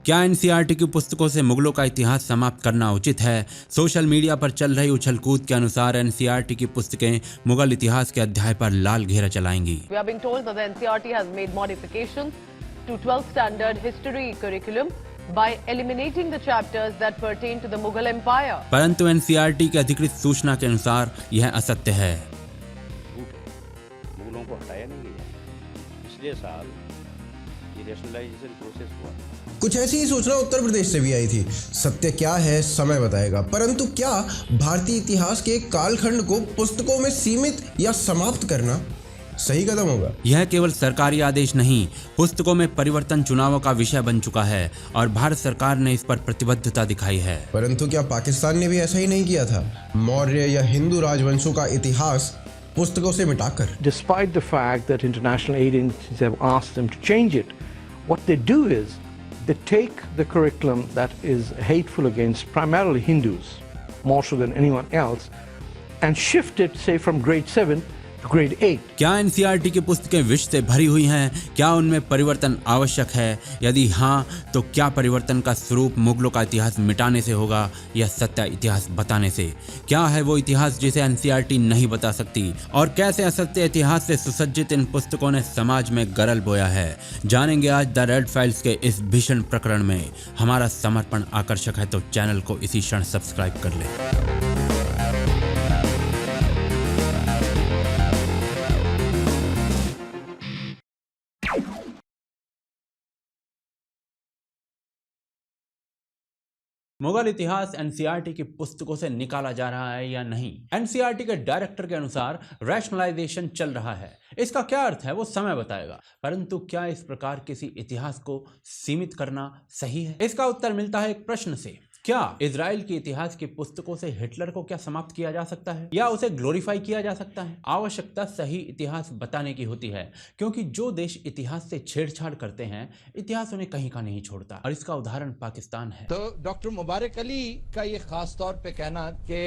क्या एनसीईआरटी की पुस्तकों से मुगलों का इतिहास समाप्त करना उचित है? सोशल मीडिया पर चल रही उछल कूद के अनुसार एनसीईआरटी की पुस्तकें मुगल इतिहास के अध्याय पर लाल घेरा चलाएंगी। We are being told that the NCERT has made modifications to 12th standard history curriculum by eliminating the chapters that pertain to the Mughal Empire. परंतु एनसीईआरटी की अधिकृत सूचना के अनुसार यह असत्य है। मुगलों को हटाया नहीं गया। पिछले साल ये रैशनलाइजेशन प्रोसेस हुआ। कुछ ऐसी ही सूचना उत्तर प्रदेश से भी आई थी। सत्य क्या है समय बताएगा, परंतु क्या भारतीय इतिहास के कालखंड को पुस्तकों में सीमित या समाप्त करना सही कदम होगा? यह केवल सरकारी आदेश नहीं, पुस्तकों में परिवर्तन चुनावों का विषय बन चुका है और भारत सरकार ने इस पर प्रतिबद्धता दिखाई है। परंतु क्या पाकिस्तान ने भी ऐसा ही नहीं किया था? मौर्य या हिंदू राजवंशों का इतिहास पुस्तकों से मिटाकर। Despite the fact that international agencies have asked them to change it, what they do is they take the curriculum that is hateful against primarily Hindus, more so than anyone else, and shift it, say, from grade 7 to grade 8. क्या NCERT की पुस्तकें विष से भरी हुई हैं? क्या उनमें परिवर्तन आवश्यक है? यदि हाँ, तो क्या परिवर्तन का स्वरूप मुगलों का इतिहास मिटाने से होगा या सत्य इतिहास बताने से? क्या है वो इतिहास जिसे एनसीईआरटी नहीं बता सकती? और कैसे असत्य इतिहास से सुसज्जित इन पुस्तकों ने समाज में गरल बोया है? जानेंगे आज द रेड फाइल्स के इस भीषण प्रकरण में। हमारा समर्पण आकर्षक है तो चैनल को इसी क्षण सब्सक्राइब कर ले। मुगल इतिहास एनसीईआरटी की पुस्तकों से निकाला जा रहा है या नहीं? एनसीईआरटी के डायरेक्टर के अनुसार रैशनलाइजेशन चल रहा है। इसका क्या अर्थ है वो समय बताएगा, परंतु क्या इस प्रकार किसी इतिहास को सीमित करना सही है? इसका उत्तर मिलता है एक प्रश्न से। क्या इजराइल के इतिहास की पुस्तकों से हिटलर को क्या समाप्त किया जा सकता है या उसे ग्लोरीफाई किया जा सकता है? आवश्यकता सही इतिहास बताने की होती है, क्योंकि जो देश इतिहास से छेड़छाड़ करते हैं इतिहास उन्हें कहीं का नहीं छोड़ता, और इसका उदाहरण पाकिस्तान है। तो डॉक्टर मुबारक अली का ये खास तौर पे कहना कि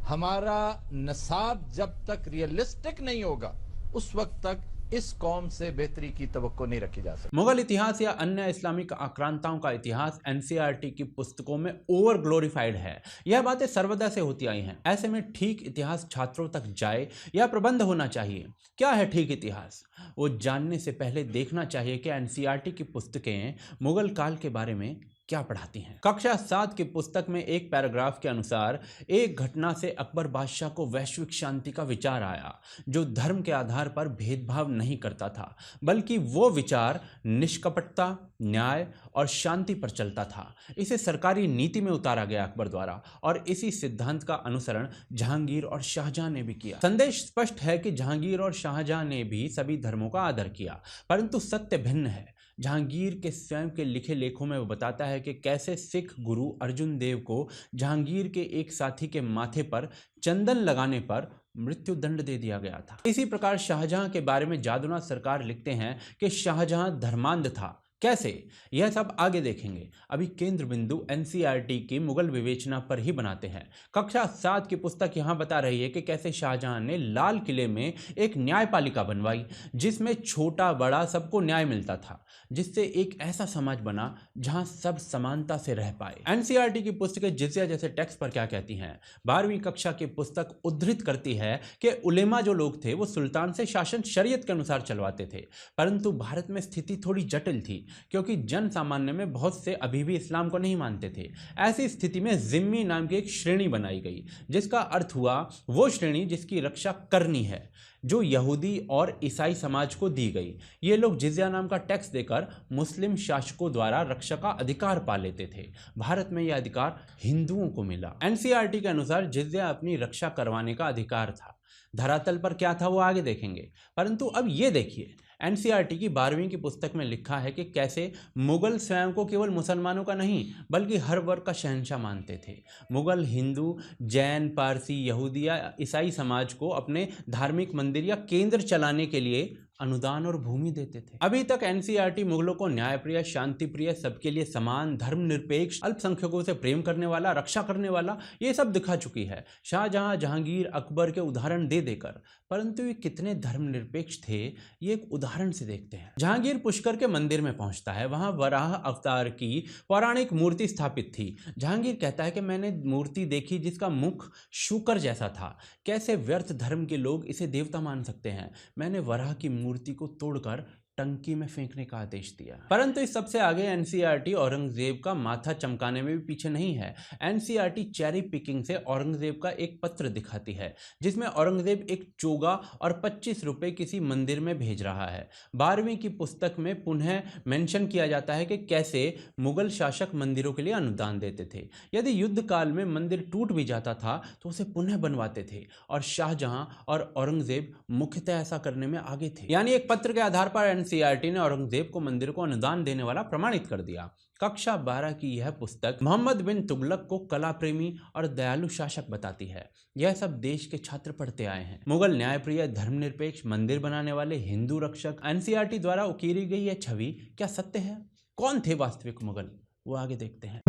हमारा नसाब जब तक रियलिस्टिक नहीं होगा उस वक्त तक इस कौम से बेहतरी की तवक्को नहीं रखी जा सकती। मुगल इतिहास या अन्य इस्लामिक आक्रांताओं का इतिहास एनसीईआरटी की पुस्तकों में ओवर ग्लोरीफाइड है। यह बातें सर्वदा से होती आई हैं। ऐसे में ठीक इतिहास छात्रों तक जाए या प्रबंध होना चाहिए। क्या है ठीक इतिहास? वो जानने से पहले देखना चाहिए कि एनसीईआरटी की पुस्तकें मुगल काल के बारे में क्या पढ़ाती हैं। कक्षा 7 की पुस्तक में एक पैराग्राफ के अनुसार एक घटना से अकबर बादशाह को वैश्विक शांति का विचार आया, जो धर्म के आधार पर भेदभाव नहीं करता था, बल्कि वो विचार निष्कपटता, न्याय और शांति पर चलता था। इसे सरकारी नीति में उतारा गया अकबर द्वारा, और इसी सिद्धांत का अनुसरण जहांगीर और शाहजहां ने भी किया। संदेश स्पष्ट है कि जहांगीर और शाहजहां ने भी सभी धर्मों का आदर किया, परंतु सत्य भिन्न है। जहांगीर के स्वयं के लिखे लेखों में वो बताता है कि कैसे सिख गुरु अर्जुन देव को जहांगीर के एक साथी के माथे पर चंदन लगाने पर मृत्यु दंड दे दिया गया था। इसी प्रकार शाहजहां के बारे में जादूनाथ सरकार लिखते हैं कि शाहजहां धर्मांध था। कैसे? यह सब आगे देखेंगे। अभी केंद्र बिंदु एनसीईआरटी की मुगल विवेचना पर ही बनाते हैं। कक्षा 7 की पुस्तक यहां बता रही है कि कैसे शाहजहां ने लाल किले में एक न्यायपालिका बनवाई, जिसमें छोटा बड़ा सबको न्याय मिलता था, जिससे एक ऐसा समाज बना जहां सब समानता से रह पाए। एनसीईआरटी की पुस्तकें जिज़िया जैसे टैक्स पर क्या कहती हैं? 12वीं कक्षा की पुस्तक उद्धृत करती है कि उलेमा जो लोग थे वो सुल्तान से शासन शरीयत के अनुसार चलवाते थे, परंतु भारत में स्थिति थोड़ी जटिल थी, क्योंकि जन सामान्य में बहुत से अभी भी इस्लाम को नहीं मानते थे। ऐसी स्थिति में जिम्मी नाम की एक श्रेणी बनाई गई, जिसका अर्थ हुआ वो श्रेणी जिसकी रक्षा करनी है, जो यहूदी और ईसाई समाज को दी गई। ये लोग जिज़िया नाम का टैक्स देकर मुस्लिम शासकों द्वारा रक्षा का अधिकार पा लेते थे। भारत में यह अधिकार हिंदुओं को मिला। एनसीईआरटी के अनुसार जिज़िया अपनी रक्षा करवाने का अधिकार था। धरातल पर क्या था वो आगे देखेंगे, परंतु अब ये देखिए, एनसीईआरटी की 12वीं की पुस्तक में लिखा है कि कैसे मुगल स्वयं को केवल मुसलमानों का नहीं बल्कि हर वर्ग का शहंशाह मानते थे। मुगल हिंदू, जैन, पारसी, यहूदी या ईसाई समाज को अपने धार्मिक मंदिर या केंद्र चलाने के लिए अनुदान और भूमि देते थे। अभी तक एनसीईआरटी मुगलों को न्यायप्रिय, शांतिप्रिय, सबके लिए समान, धर्मनिरपेक्ष, अल्पसंख्यकों से प्रेम करने वाला, रक्षा करने वाला, ये सब दिखा चुकी है शाहजहां, जहांगीर, अकबर के उदाहरण दे देकर। परंतु ये कितने धर्मनिरपेक्ष थे, ये एक उदाहरण उदाहरण से देखते हैं। जहांगीर पुष्कर के मंदिर में पहुंचता है, वहां वराह अवतार की पौराणिक मूर्ति स्थापित थी। जहांगीर कहता है कि मैंने मूर्ति देखी जिसका मुख शूकर जैसा था। कैसे व्यर्थ धर्म के लोग इसे देवता मान सकते हैं। मैंने वराह की मूर्ति को तोड़कर टंकी में फेंकने का आदेश दिया। परंतु इस सबसे आगे एनसीईआरटी औरंगजेब का माथा चमकाने में भी पीछे नहीं है। एनसीईआरटी चेरी पिकिंग से औरंगजेब का एक पत्र दिखाती है जिसमें औरंगजेब एक चोगा और 25 रुपए किसी मंदिर में भेज रहा है। 12वीं की पुस्तक में पुनः मेंशन किया जाता है कि कैसे मुगल शासक मंदिरों के लिए अनुदान देते थे। यदि युद्ध काल में मंदिर टूट भी जाता था तो उसे पुनः बनवाते थे और शाहजहां और औरंगजेब मुख्यतः ऐसा करने में आगे थे। यानी एक पत्र के आधार पर एनसीईआरटी ने औरंगजेब को मंदिर को अनुदान देने वाला प्रमाणित कर दिया। कक्षा 12 की यह पुस्तक मोहम्मद बिन तुगलक को कला प्रेमी और दयालु शासक बताती है। यह सब देश के छात्र पढ़ते आए हैं। मुगल न्यायप्रिय, धर्मनिरपेक्ष, मंदिर बनाने वाले हिंदू रक्षक। एनसीईआरटी द्वारा उकेरी गई यह छवि क्या सत्य है? कौन थे वास्तविक मुगल? वो आगे देखते हैं।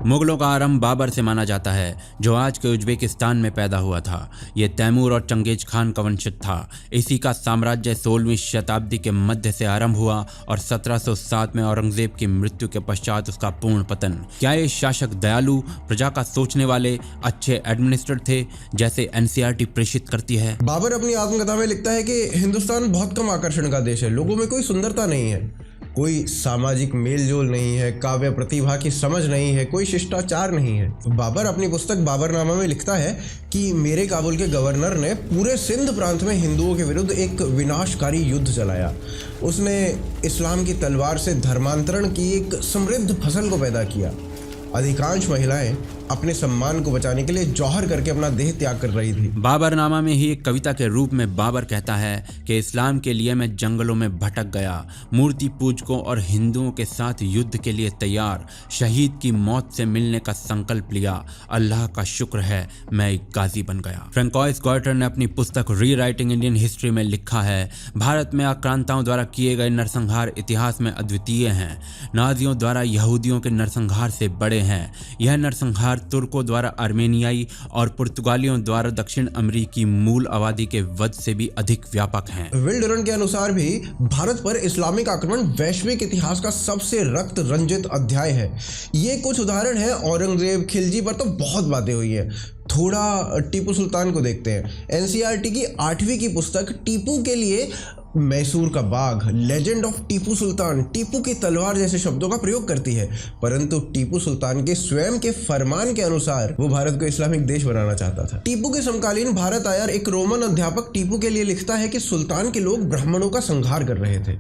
मुगलों का आरंभ बाबर से माना जाता है, जो आज के उज्बेकिस्तान में पैदा हुआ था। ये तैमूर और चंगेज खान का वंशज था। इसी का साम्राज्य 16वीं शताब्दी के मध्य से आरंभ हुआ और 1707 में औरंगजेब की मृत्यु के पश्चात उसका पूर्ण पतन। क्या ये शासक दयालु, प्रजा का सोचने वाले, अच्छे एडमिनिस्ट्रेटर थे जैसे एनसीईआरटी प्रेषित करती है? बाबर अपनी आत्मकथा में लिखता है कि हिंदुस्तान बहुत कम आकर्षण का देश है। लोगों में कोई सुंदरता नहीं है, कोई सामाजिक मेलजोल नहीं है, काव्य प्रतिभा की समझ नहीं है, कोई शिष्टाचार नहीं है। बाबर अपनी पुस्तक बाबरनामा में लिखता है कि मेरे काबुल के गवर्नर ने पूरे सिंध प्रांत में हिंदुओं के विरुद्ध एक विनाशकारी युद्ध चलाया। उसने इस्लाम की तलवार से धर्मांतरण की एक समृद्ध फसल को पैदा किया। अधिकांश महिलाएं अपने सम्मान को बचाने के लिए जौहर करके अपना देह त्याग कर रही थी। बाबरनामा में ही एक कविता के रूप में बाबर कहता है कि इस्लाम के लिए मैं जंगलों में भटक गया, मूर्ति पूजकों और हिंदुओं के साथ युद्ध के लिए तैयार, शहीद की मौत से मिलने का संकल्प लिया। अल्लाह का शुक्र है मैं एक गाजी बन गया। फ्रैंकोइस गॉइटर ने अपनी पुस्तक रीराइटिंग इंडियन हिस्ट्री में लिखा है, भारत में आक्रांताओं द्वारा किए गए नरसंहार इतिहास में अद्वितीय हैं। नाजियों द्वारा यहूदियों के नरसंहार से बड़े हैं। यह नरसंहार तुर्कों द्वारा अर्मेनियाई और पुर्तगालियों द्वारा दक्षिण अमेरिकी मूल आबादी के वध से भी अधिक व्यापक हैं। विल डुरन के अनुसार भी भारत पर इस्लामिक आक्रमण वैश्विक इतिहास का सबसे रक्त रंजित अध्याय है। ये कुछ उदाहरण है। औरंगजेब, खिलजी पर तो बहुत बातें हुई हैं। थोड़ा टीपू सुल्तान को देखते हैं। एनसीईआरटी की 8वीं की पुस्तक टीपू के लिए मैसूर का बाघ, लेजेंड ऑफ टीपू सुल्तान, टीपू की तलवार जैसे शब्दों का प्रयोग करती है। परंतु टीपू सुल्तान के स्वयं के फरमान के अनुसार वो भारत को इस्लामिक देश बनाना चाहता था। टीपू के समकालीन भारत आयर एक रोमन अध्यापक टीपू के लिए लिखता है कि सुल्तान के लोग ब्राह्मणों का संहार कर रहे थे।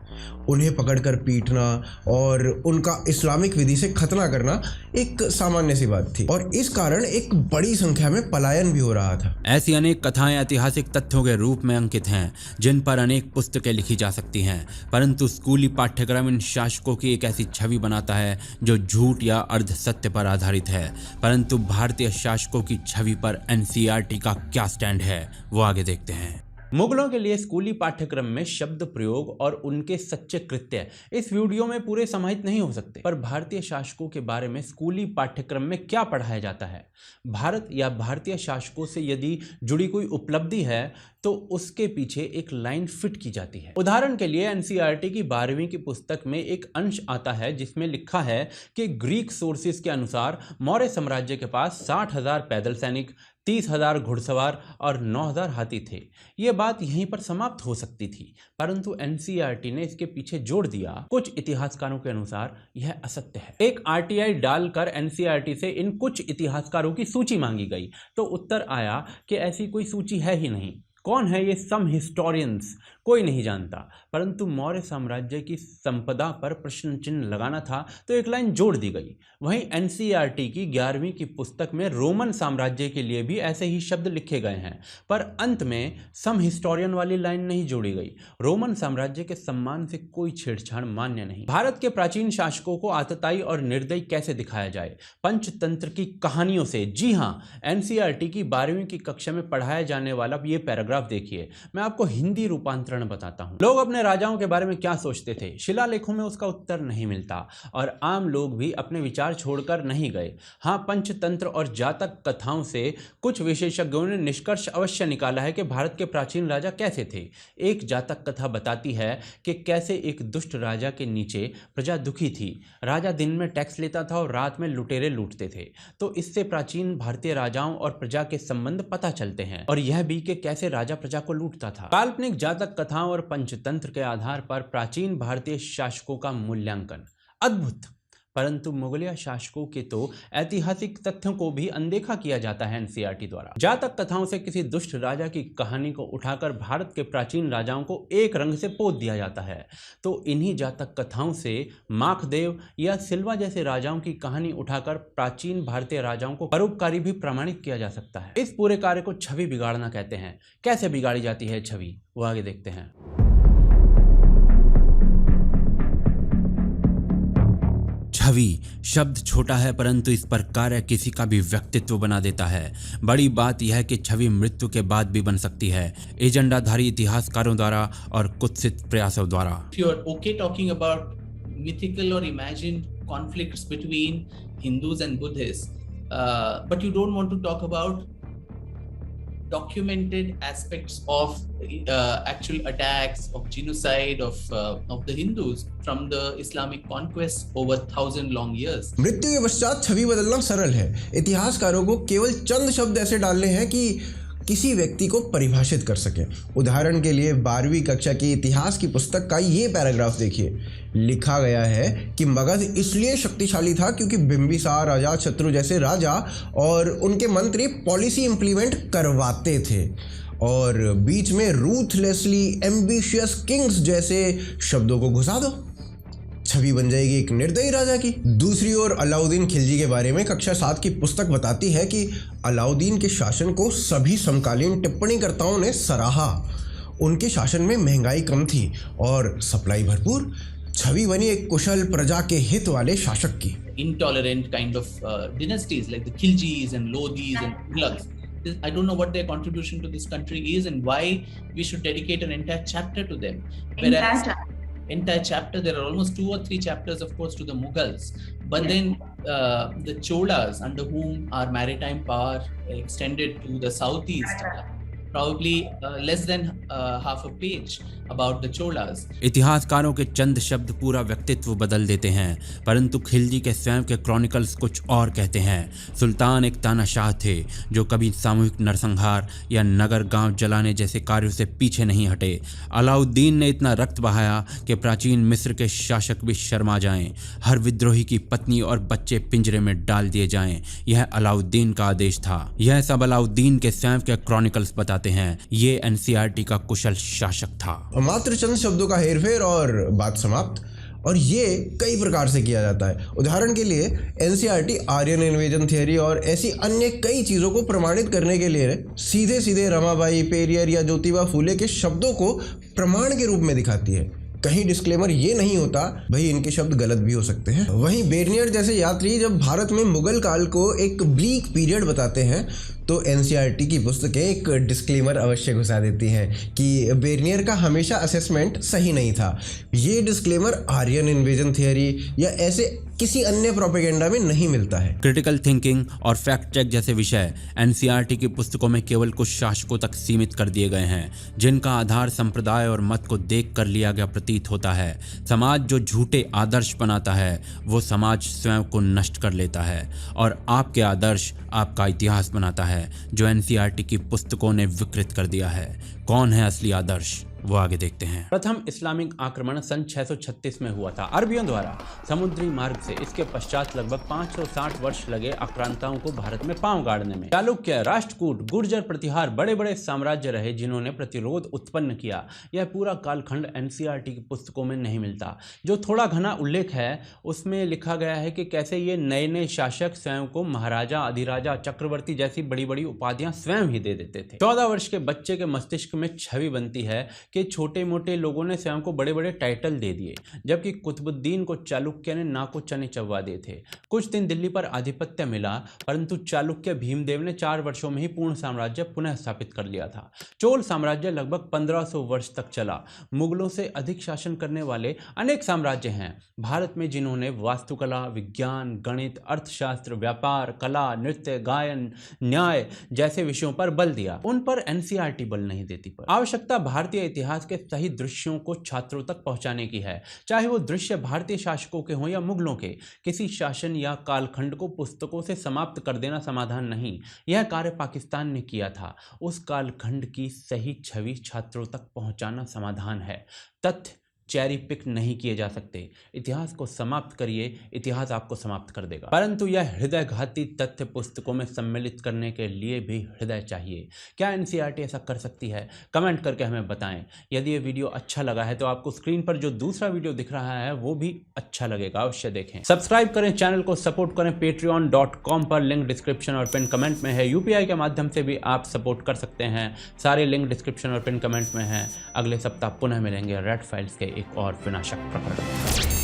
उन्हें पकड़कर पीटना और उनका इस्लामिक विधि से खतना करना एक सामान्य सी बात थी और इस कारण एक बड़ी संख्या में पलायन भी हो रहा था। ऐसी अनेक कथाएं ऐतिहासिक तथ्यों के रूप में अंकित हैं जिन पर अनेक पुस्तकें लिखी जा सकती हैं, परंतु स्कूली पाठ्यक्रम इन शासकों की एक ऐसी छवि बनाता है जो झूठ या अर्ध सत्य पर आधारित है। परंतु भारतीय शासकों की छवि पर एनसीईआरटी का क्या स्टैंड है, वो आगे देखते हैं। मुगलों के लिए स्कूली पाठ्यक्रम में शब्द प्रयोग और उनके सच्चे कृत्य इस वीडियो में पूरे समाहित नहीं हो सकते, पर भारतीय शासकों के बारे में स्कूली पाठ्यक्रम में क्या पढ़ाया जाता है, भारत या भारतीय शासकों से यदि जुड़ी कोई उपलब्धि है तो उसके पीछे एक लाइन फिट की जाती है। उदाहरण के लिए एनसीईआरटी की 12वीं की पुस्तक में एक अंश आता है जिसमें लिखा है कि ग्रीक सोर्सेस के अनुसार मौर्य साम्राज्य के पास 60,000 पैदल सैनिक, 30,000 घुड़सवार और 9,000 हाथी थे। ये बात यहीं पर समाप्त हो सकती थी, परंतु एनसीईआरटी ने इसके पीछे जोड़ दिया। कुछ इतिहासकारों के अनुसार यह असत्य है। एक आरटीआई डालकर एनसीईआरटी से इन कुछ इतिहासकारों की सूची मांगी गई तो उत्तर आया कि ऐसी कोई सूची है ही नहीं। कौन है ये सम हिस्टोरियंस, कोई नहीं जानता। परंतु मौर्य साम्राज्य की संपदा पर प्रश्न चिन्ह लगाना था तो एक लाइन जोड़ दी गई। वहीं एनसीईआरटी की 11वीं की पुस्तक में रोमन साम्राज्य के लिए भी ऐसे ही शब्द लिखे गए हैं, पर अंत में सम हिस्टोरियन वाली लाइन नहीं जोड़ी गई। रोमन साम्राज्य के सम्मान से कोई छेड़छाड़ मान्य नहीं। भारत के प्राचीन शासकों को आतताई और निर्दयी कैसे दिखाया जाए, पंचतंत्र की कहानियों से। जी हाँ, एनसीईआरटी की 12वीं की कक्षा में पढ़ाया जाने वाला ये पैराग्राफ देखिए। मैं आपको हिंदी रूपांतरण उदाहरण बताता हूँ। लोग अपने राजाओं के बारे में क्या सोचते थे, शिलालेखों में उसका उत्तर नहीं मिलता और आम लोग भी अपने विचार छोड़कर नहीं गए। हाँ, पंचतंत्र और जातक कथाओं से कुछ विशेषज्ञों ने निष्कर्ष अवश्य निकाला है कि भारत के प्राचीन राजा कैसे थे। एक जातक कथा बताती है कि कैसे एक दुष्ट राजा के नीचे प्रजा दुखी थी। राजा दिन में टैक्स लेता था और रात में लुटेरे लूटते थे। तो इससे प्राचीन भारतीय राजाओं और प्रजा के संबंध पता चलते हैं और यह भी कि कैसे राजा प्रजा को लूटता था। काल्पनिक जातक कथाओं और पंचतंत्र के आधार पर प्राचीन भारतीय शासकों का मूल्यांकन अद्भुत, परंतु मुगलिया शासकों के तो ऐतिहासिक तथ्यों को भी अनदेखा किया जाता है एनसीईआरटी द्वारा। जातक कथाओं से किसी दुष्ट राजा की कहानी को उठाकर भारत के प्राचीन राजाओं को एक रंग से पोत दिया जाता है। तो इन्हीं जातक कथाओं से माखदेव या सिल्वा जैसे राजाओं की कहानी उठाकर प्राचीन भारतीय राजाओं को परोपकारी भी प्रमाणित किया जा सकता है। इस पूरे कार्य को छवि बिगाड़ना कहते हैं। कैसे बिगाड़ी जाती है छवि, वो आगे देखते हैं। छवि शब्द छोटा है, परंतु इस पर कार्य किसी का भी व्यक्तित्व बना देता है। बड़ी बात यह है कि छवि मृत्यु के बाद भी बन सकती है, एजेंडाधारी इतिहासकारों द्वारा और कुत्सित प्रयासों द्वारा। If you are okay talking about mythical or imagined conflicts between Hindus and Buddhists, but you don't want to talk about documented aspects of actual attacks, of genocide of the Hindus from the Islamic conquest over 1,000 long years. मृत्यु के पश्चात छवि बदलना सरल है। इतिहासकारों को केवल चंद शब्द ऐसे डालने हैं कि किसी व्यक्ति को परिभाषित कर सके। उदाहरण के लिए 12वीं कक्षा की इतिहास की पुस्तक का ये पैराग्राफ देखिए। लिखा गया है कि मगध इसलिए शक्तिशाली था क्योंकि बिंबिसार, अजातशत्रु जैसे राजा और उनके मंत्री पॉलिसी इंप्लीमेंट करवाते थे, और बीच में रूथलेसली एम्बिशियस किंग्स जैसे शब्दों को घुसा दो, छवि बन जाएगी एक निर्दयी राजा की। दूसरी ओर अलाउद्दीन खिलजी के बारे में कक्षा 7 की पुस्तक बताती है कि अलाउद्दीन के शासन को सभी समकालीन टिप्पणीकर्ताओं ने सराहा। उनके शासन में महंगाई कम थी और सप्लाई भरपूर। छवि बनी एक कुशल प्रजा के हित वाले शासक की। Intolerant kind of dynasties like the Khiljis and Lodhis and Tughlaqs. I don't know what their contribution to this country is and why we should dedicate an entire chapter to them. Whereas entire chapter, there are almost 2 or 3 chapters, of course, to the Mughals, but then the Cholas, under whom our maritime power extended to the southeast, probably less than half a page about the Cholas. इतिहासकारों के चंद शब्द पूरा व्यक्तित्व बदल देते हैं, परंतु खिलजी के स्वयं के क्रॉनिकल्स कुछ और कहते हैं। सुल्तान एक तानाशाह थे जो कभी सामूहिक नरसंहार या नगर गांव जलाने जैसे कार्यों से पीछे नहीं हटे। अलाउद्दीन ने इतना रक्त बहाया कि प्राचीन मिस्र के शासक भी शर्मा जाएं। हर विद्रोही की पत्नी और बच्चे पिंजरे में डाल दिए जाएं। यह अलाउद्दीन का आदेश था। यह सब अलाउद्दीन के स्वयं के क्रॉनिकल्स बताते हैं। ये एनसीईआरटी का कुशल शासक था। मात्र चंद शब्दों का हेरफेर और बात समाप्त, और ये कई प्रकार से किया जाता है। उदाहरण के लिए एनसीईआरटी आर्यन इन्वेजन थियरी और ऐसी अन्य कई चीज़ों को प्रमाणित करने के लिए सीधे सीधे रमाबाई, पेरियर या ज्योतिबा फूले के शब्दों को प्रमाण के रूप में दिखाती है। कहीं डिस्क्लेमर ये नहीं होता भाई इनके शब्द गलत भी हो सकते हैं। वहीं बेरनियर जैसे यात्री जब भारत में मुगल काल को एक ब्लीक पीरियड बताते हैं तो एनसीईआरटी की पुस्तकें एक डिस्क्लेमर अवश्य घुसा देती हैं कि बेरनियर का हमेशा असेसमेंट सही नहीं था। ये डिस्क्लेमर आर्यन इन्वेजन थियरी या ऐसे किसी अन्य प्रोपेगेंडा में नहीं मिलता है। क्रिटिकल थिंकिंग और फैक्ट चेक जैसे विषय एनसीईआरटी की पुस्तकों में केवल कुछ शासकों तक सीमित कर दिए गए हैं, जिनका आधार संप्रदाय और मत को देख कर लिया गया प्रतीत होता है। समाज जो झूठे आदर्श बनाता है वो समाज स्वयं को नष्ट कर लेता है, और आपके आदर्श आपका इतिहास बनाता है, जो एनसीईआरटी की पुस्तकों ने विकृत कर दिया है। कौन है असली आदर्श, वो आगे देखते हैं। प्रथम इस्लामिक आक्रमण सन 636 में हुआ था अरबियों द्वारा समुद्री मार्ग से। इसके पश्चात लगभग 560 वर्ष लगे आक्रांताओं को भारत में पांव गाड़ने में। चालुक्य, राष्ट्रकूट, गुर्जर प्रतिहार बड़े बड़े साम्राज्य रहे जिन्होंने प्रतिरोध उत्पन्न किया। यह पूरा कालखंड एनसीईआरटी की पुस्तकों में नहीं मिलता। जो थोड़ा घना उल्लेख है उसमें लिखा गया है कि कैसे ये नए नए शासक स्वयं को महाराजा, अधिराजा, चक्रवर्ती जैसी बड़ी बड़ी उपाधियां स्वयं ही दे देते थे। 14 वर्ष के बच्चे के मस्तिष्क में छवि बनती है के छोटे मोटे लोगों ने स्वयं को बड़े बड़े टाइटल दे दिए, जबकि कुतुबुद्दीन को चालुक्य ने नाको चने चबवा दिए थे। कुछ दिन दिल्ली पर आधिपत्य मिला, परंतु चालुक्य भीमदेव ने 4 वर्षों में ही पूर्ण साम्राज्य पुनः स्थापित कर लिया था। चोल साम्राज्य लगभग 1500 वर्ष तक चला। मुगलों से अधिक शासन करने वाले अनेक साम्राज्य हैं भारत में, जिन्होंने वास्तुकला, विज्ञान, गणित, अर्थशास्त्र, व्यापार, कला, नृत्य, गायन, न्याय जैसे विषयों पर बल दिया। उन पर एनसीईआरटी बल नहीं देती। पर आवश्यकता भारतीय इतिहास के सही दृश्यों को छात्रों तक पहुंचाने की है, चाहे वो दृश्य भारतीय शासकों के हों या मुगलों के। किसी शासन या कालखंड को पुस्तकों से समाप्त कर देना समाधान नहीं, यह कार्य पाकिस्तान ने किया था। उस कालखंड की सही छवि छात्रों तक पहुंचाना समाधान है। तथ्य चेरी पिक नहीं किए जा सकते। इतिहास को समाप्त करिए, इतिहास आपको समाप्त कर देगा। परंतु यह हृदयघाती तथ्य पुस्तकों में सम्मिलित करने के लिए भी हृदय चाहिए। क्या एनसीईआरटी ऐसा कर सकती है? कमेंट करके हमें बताएं। यदि ये वीडियो अच्छा लगा है तो आपको स्क्रीन पर जो दूसरा वीडियो दिख रहा है वो भी अच्छा लगेगा, अवश्य देखें। सब्सक्राइब करें, चैनल को सपोर्ट करें। patreon.com पर लिंक डिस्क्रिप्शन और पिन कमेंट में है। यूपीआई के माध्यम से भी आप सपोर्ट कर सकते हैं, सारे लिंक डिस्क्रिप्शन और पिन कमेंट में हैं। अगले सप्ताह पुनः मिलेंगे रेड फाइल्स के एक और विनाशक प्रकरण।